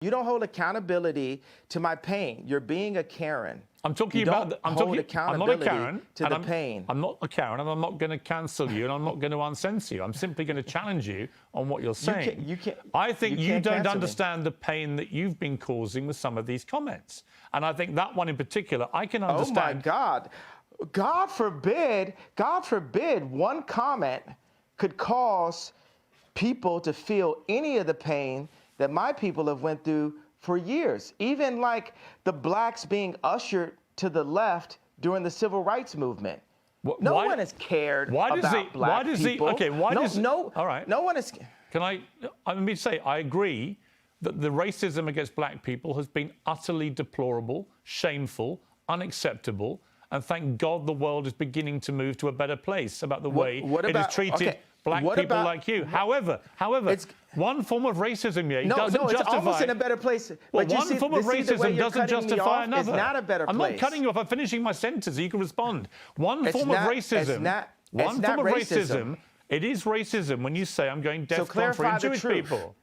You don't hold accountability to my pain. You're being a Karen. I'm talking about. I'm not a Karen. To the pain. I'm not a Karen, and I'm not going to cancel you, and I'm not going to uncensor you. I'm simply going to challenge you on what you're saying. I think you don't understand the pain that you've been causing with some of these comments, and I think that one in particular, I can understand. Oh my God! God forbid! God forbid! One comment could cause people to feel any of the pain that my people have went through for years. Even like the blacks being ushered to the left during the civil rights movement. No one has cared about black people. Okay, why does no, all right. No one is. Let me say, I agree that the racism against black people has been utterly deplorable, shameful, unacceptable, and thank God the world is beginning to move to a better place about the way it has treated black people like you. However, one form of racism doesn't justify. It's almost in a better place. Well, one form of racism doesn't justify another. It's not a better place. I'm not cutting you off. I'm finishing my sentence so you can respond. One form of racism. It is racism when you say I'm going DEFCON for Jewish people.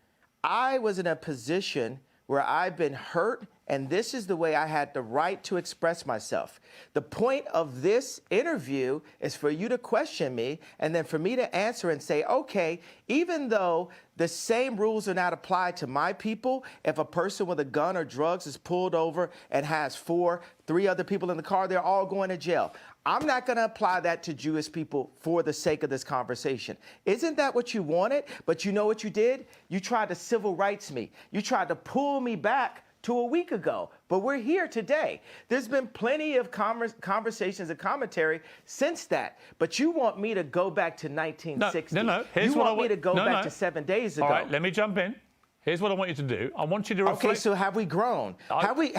I was in a position where I've been hurt, and this is the way I had the right to express myself. The point of this interview is for you to question me, and then for me to answer and say, okay, even though the same rules are not applied to my people, if a person with a gun or drugs is pulled over and has three other people in the car, they're all going to jail. I'm not going to apply that to Jewish people for the sake of this conversation. Isn't that what you wanted? But you know what you did? You tried to civil rights me. You tried to pull me back to a week ago, but we're here today. There's been plenty of conversations and commentary since that, but you want me to go back to 1960. No. You want me to go back to 7 days ago. All right, let me jump in. Here's what I want you to do. I want you to reflect. Okay, so have we grown? Have we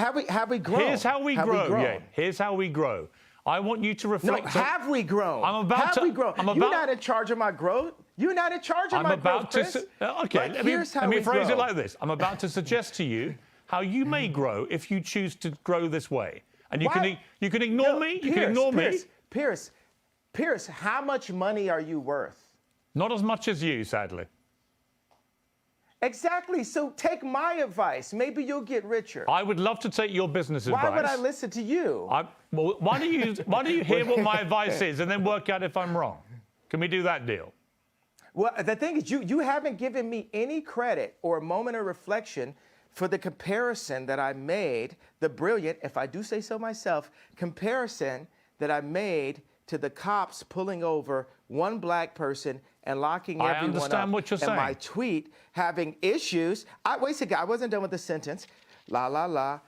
grown? Here's how we grow. Yeah, here's how we grow. I want you to reflect. No, have we grown? Have we grown? You're not in charge of my growth. You're not in charge of my growth, Chris. Okay, let me phrase it like this. I'm about to suggest to you how you may grow if you choose to grow this way. And you can ignore me. You can ignore me. Piers, how much money are you worth? Not as much as you, sadly. Exactly. So take my advice. Maybe you'll get richer. I would love to take your business advice. Why would I listen to you? Why do you hear what my advice is and then work out if I'm wrong? Can we do that deal? Well, the thing is, you haven't given me any credit or a moment of reflection for the comparison that I made, the brilliant, if I do say so myself, comparison that I made to the cops pulling over one black person and locking everyone up. I understand what you're saying. And my tweet having issues. Wait a second, I wasn't done with the sentence. My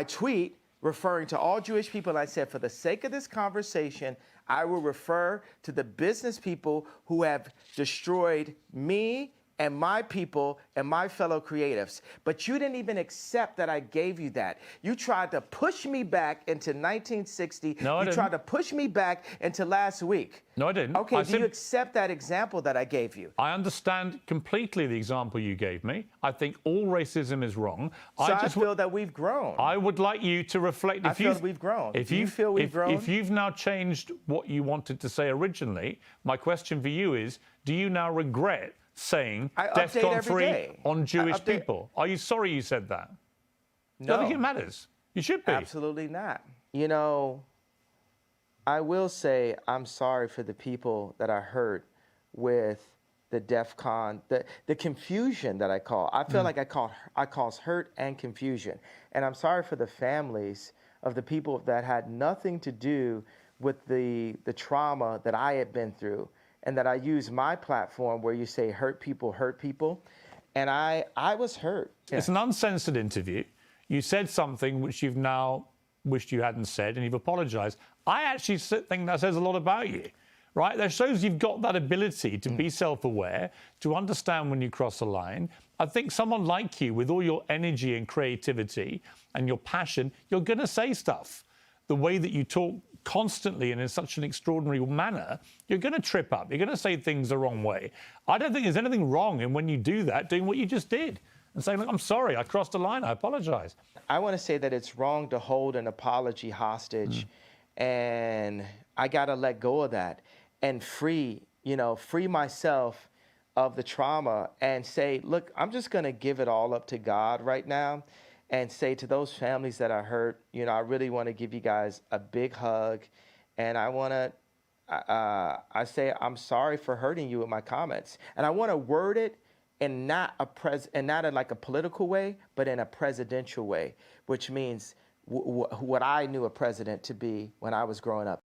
tweet referring to all Jewish people, and I said, for the sake of this conversation, I will refer to the business people who have destroyed me and my people and my fellow creatives. But you didn't even accept that I gave you that. You tried to push me back into 1960. No, I didn't. You tried to push me back into last week. No, I didn't. Okay, do you accept that example that I gave you? I understand completely the example you gave me. I think all racism is wrong. So I feel that we've grown. I would like you to reflect. I feel that we've grown. Do you feel we've grown? If you've now changed what you wanted to say originally, my question for you is, do you now regret saying DEFCON 3 on Jewish people? Are you sorry you said that? No. I think it matters. You should be. Absolutely not. You know, I will say I'm sorry for the people that I hurt with the DEFCON, the confusion that I call. I feel like I cause hurt and confusion. And I'm sorry for the families of the people that had nothing to do with the trauma that I had been through, and that I use my platform where you say hurt people. And I was hurt. Yeah. It's an uncensored interview. You said something which you've now wished you hadn't said, and you've apologized. I actually think that says a lot about you, right? That shows you've got that ability to be self-aware, to understand when you cross a line. I think someone like you, with all your energy and creativity and your passion, you're going to say stuff. The way that you talk constantly and in such an extraordinary manner, you're going to trip up. You're going to say things the wrong way. I don't think there's anything wrong in when you do that, doing what you just did and saying, look, I'm sorry, I crossed a line, I apologize. I want to say that it's wrong to hold an apology hostage, and I got to let go of that and free myself of the trauma and say, look, I'm just going to give it all up to God right now and say to those families that are hurt, you know, I really want to give you guys a big hug. And I want to, I say, I'm sorry for hurting you with my comments. And I want to word it in not in like a political way, but in a presidential way, which means what I knew a president to be when I was growing up.